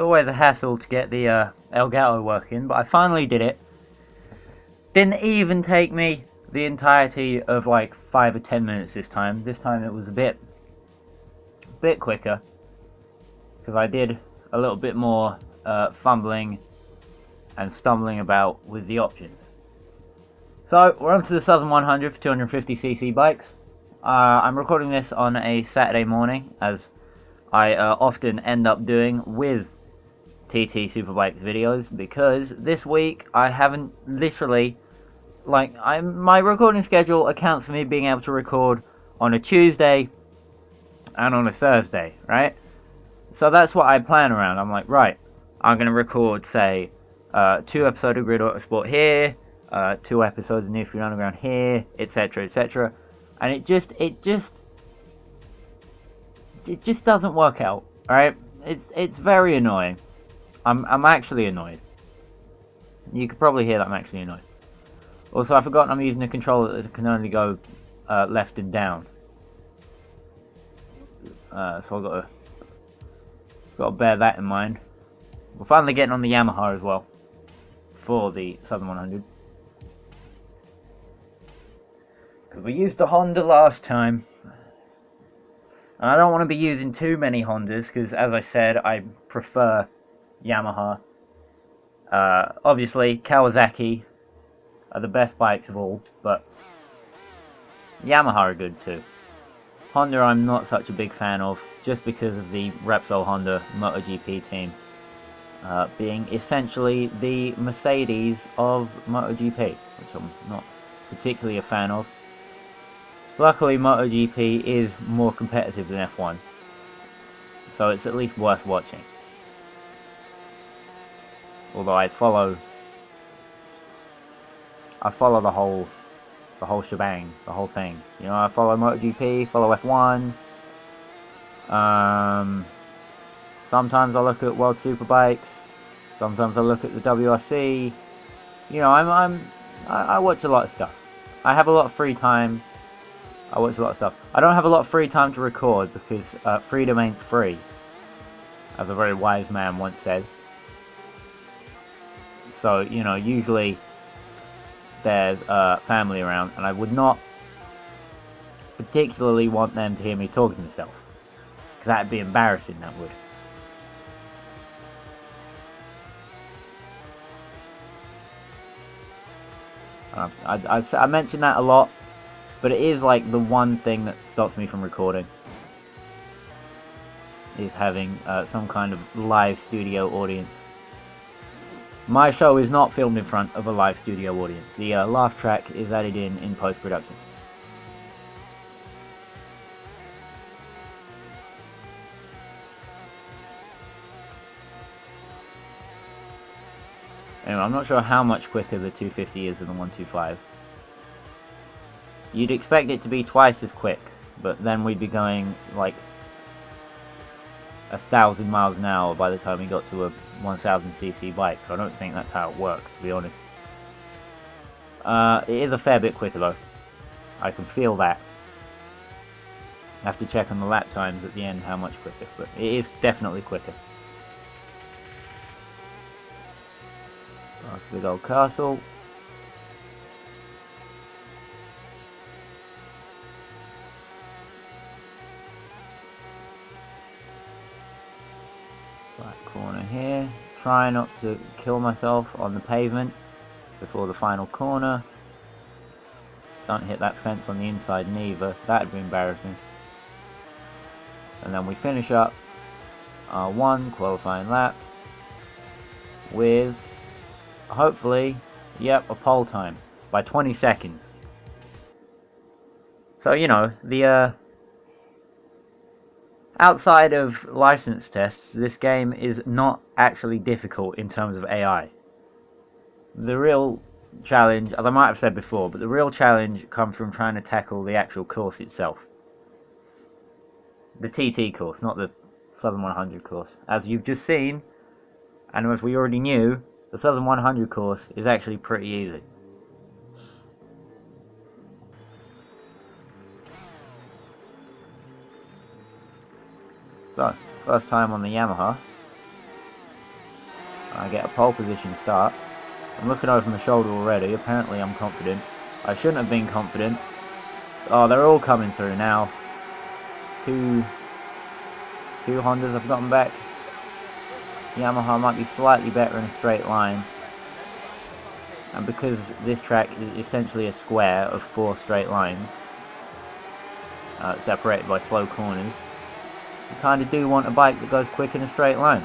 always a hassle to get the Elgato working, but I finally did it. Didn't even take me the entirety of like 5 or 10 minutes this time. This time it was a bit quicker, because I did a little bit more fumbling and stumbling about with the options. So we're on to the Southern 100 for 250cc bikes. I'm recording this on a Saturday morning, as I often end up doing with TT Superbikes videos, because this week I haven't literally, my recording schedule accounts for me being able to record on a Tuesday and on a Thursday, right? So that's what I plan around. I'm like, right, I'm going to record, say, 2 episodes of Grid Autosport here, 2 episodes of New Food Underground here, etc., etc. And it just doesn't work out, alright? It's very annoying. I'm actually annoyed. You could probably hear that I'm actually annoyed. Also, I forgot I'm using a controller that can only go left and down. So I've got to bear that in mind. We're finally getting on the Yamaha as well for the Southern 100. Because we used the Honda last time. And I don't want to be using too many Hondas, because as I said, I prefer Yamaha. Obviously, Kawasaki are the best bikes of all, but Yamaha are good too. Honda I'm not such a big fan of, just because of the Repsol Honda MotoGP team being essentially the Mercedes of MotoGP, which I'm not particularly a fan of. Luckily, MotoGP is more competitive than F1, so it's at least worth watching. Although I follow the whole shebang, the whole thing. You know, I follow MotoGP, follow F1. Sometimes I look at World Superbikes. Sometimes I look at the WRC. You know, I watch a lot of stuff. I have a lot of free time. I watch a lot of stuff. I don't have a lot of free time to record, because freedom ain't free, as a very wise man once said. So, you know, usually there's family around, and I would not particularly want them to hear me talking to myself, because that'd be embarrassing, that would. I mention that a lot, but it is like the one thing that stops me from recording, is having some kind of live studio audience. My show is not filmed in front of a live studio audience. The laugh track is added in post-production. Anyway, I'm not sure how much quicker the 250 is than the 125. You'd expect it to be twice as quick, but then we'd be going like 1,000 miles an hour by the time we got to a 1000cc bike. So I don't think that's how it works, to be honest. It is a fair bit quicker though. I can feel that. I have to check on the lap times at the end how much quicker, but it is definitely quicker. That's a big old castle. Right corner here. Try not to kill myself on the pavement before the final corner. Don't hit that fence on the inside neither. That'd be embarrassing. And then we finish up our 1 qualifying lap with, hopefully, yep, a pole time by 20 seconds. So, you know, the outside of license tests, this game is not actually difficult in terms of AI. The real challenge, as I might have said before, but the real challenge comes from trying to tackle the actual course itself. The TT course, not the Southern 100 course. As you've just seen, and as we already knew, the Southern 100 course is actually pretty easy. So, first time on the Yamaha. I get a pole position start. I'm looking over my shoulder already. Apparently I'm confident. I shouldn't have been confident. Oh, they're all coming through now. Two Hondas have gotten back. Yamaha might be slightly better in a straight line. And because this track is essentially a square of 4 straight lines, separated by slow corners, you kind of do want a bike that goes quick in a straight line.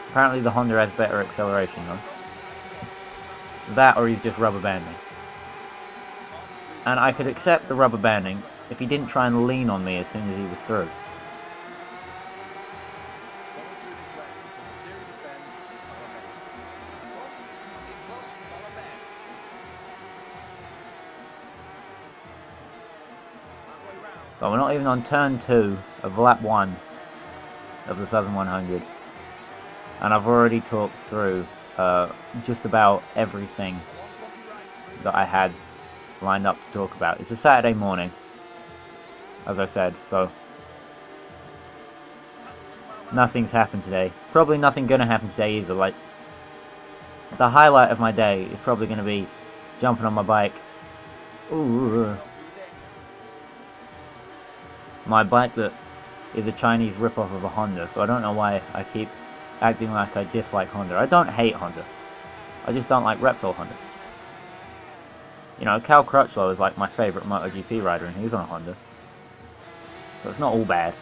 Apparently the Honda has better acceleration though. That or he's just rubber banding. And I could accept the rubber banding if he didn't try and lean on me as soon as he was through. But we're not even on turn 2 of lap 1 of the Southern 100. And I've already talked through just about everything that I had lined up to talk about. It's a Saturday morning, as I said, so nothing's happened today. Probably nothing gonna happen today either. Like, the highlight of my day is probably gonna be jumping on my bike. Ooh. My bike that is a Chinese rip-off of a Honda, so I don't know why I keep acting like I dislike Honda. I don't hate Honda. I just don't like Repsol Honda. You know, Cal Crutchlow is like my favourite MotoGP rider, and he's on a Honda. So it's not all bad.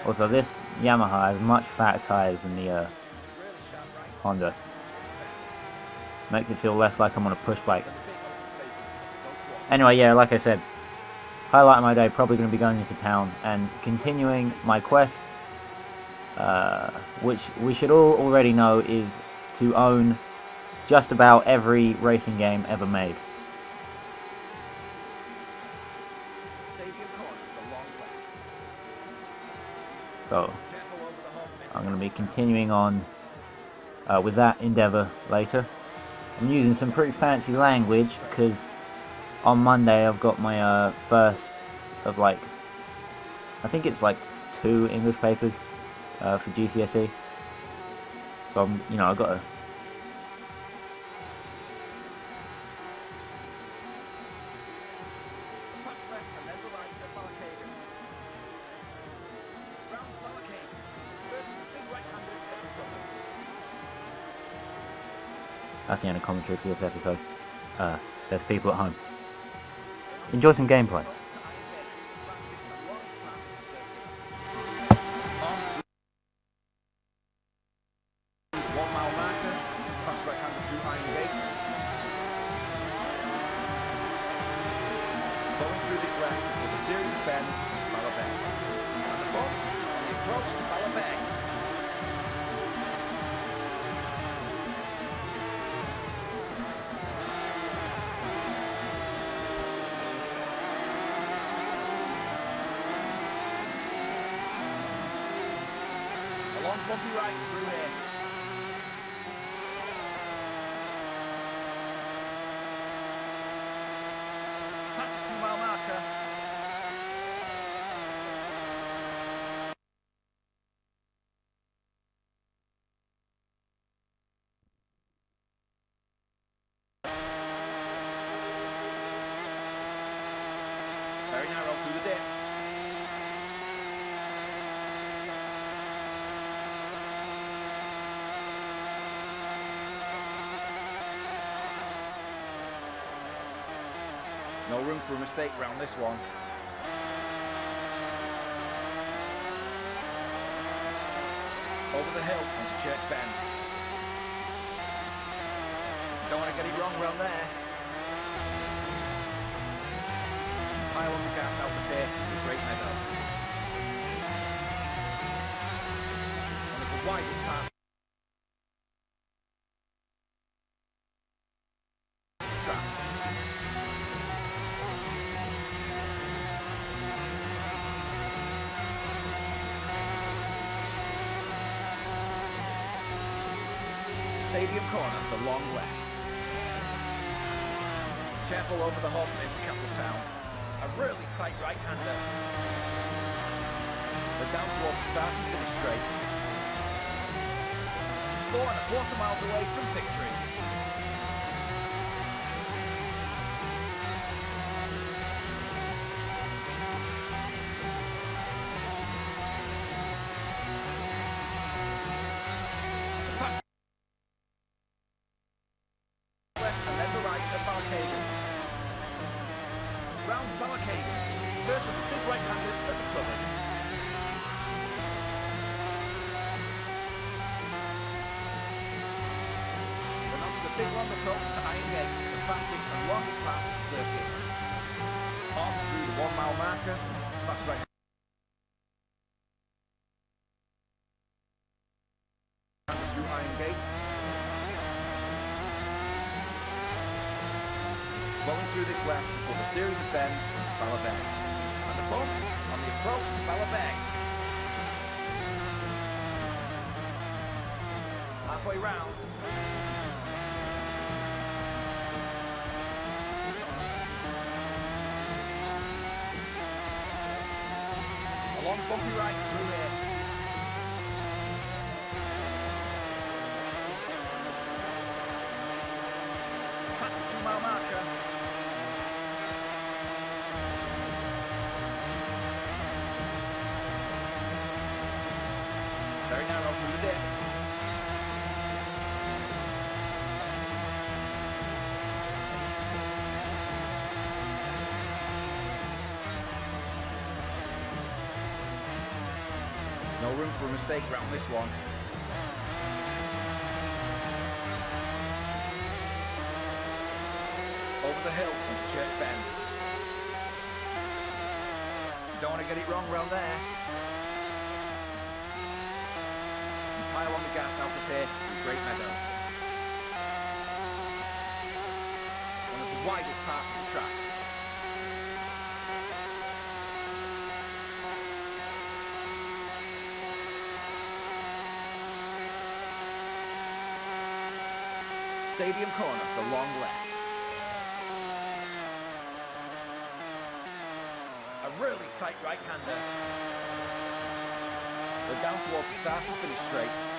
Also, this Yamaha has much fatter tyres than the Honda. Makes it feel less like I'm on a push bike. Anyway, yeah, like I said, highlight of my day, probably going to be going into town and continuing my quest, which we should all already know is to own just about every racing game ever made. So, I'm going to be continuing on with that endeavour later. I'm using some pretty fancy language because on Monday I've got my first of like, I think it's like 2 English papers for GCSE. So I'm, you know, I've got to that's the end of commentary for this episode. There's people at home. Enjoy some gameplay. Going through this left was a series of bends to Balabeg. And the box on the approach to Balabeg. A long bumpy right through here. Past the 2-mile marker. Very narrow through the dip. No room for a mistake around this one. Over the hill onto Church Bend. Don't want to get it wrong around there. Mile on the gas out the pit with Great Meadow. One of the widest parts. Stadium corner, the long left. Careful over the hump into Castletown. A really tight right-hander. The down towards the start and finish straight. 4.25 miles away from victory. Left and then the right at Balcagan. Round Balcagan. First of the big right-handers at the southern. Then onto the big long approach to Iron Gate, the fastest and longest part of the circuit. On through the 1 mile marker, fast right. Through Iron Gate. Flowing through this left before the series of bends into Ballabeg. And the bumps on the approach to Ballabeg. Halfway round. A long bumpy right through here. Past the 2 mile marker. Very narrow through the dip. No room for a mistake around this one. Over the hill into Church Bends. You don't want to get it wrong around there. Pile on the gas out of here through Great Meadow. One of the widest parts of the track. Stadium corner, the long left. A really tight right-hander. We're down towards the start and finish straight.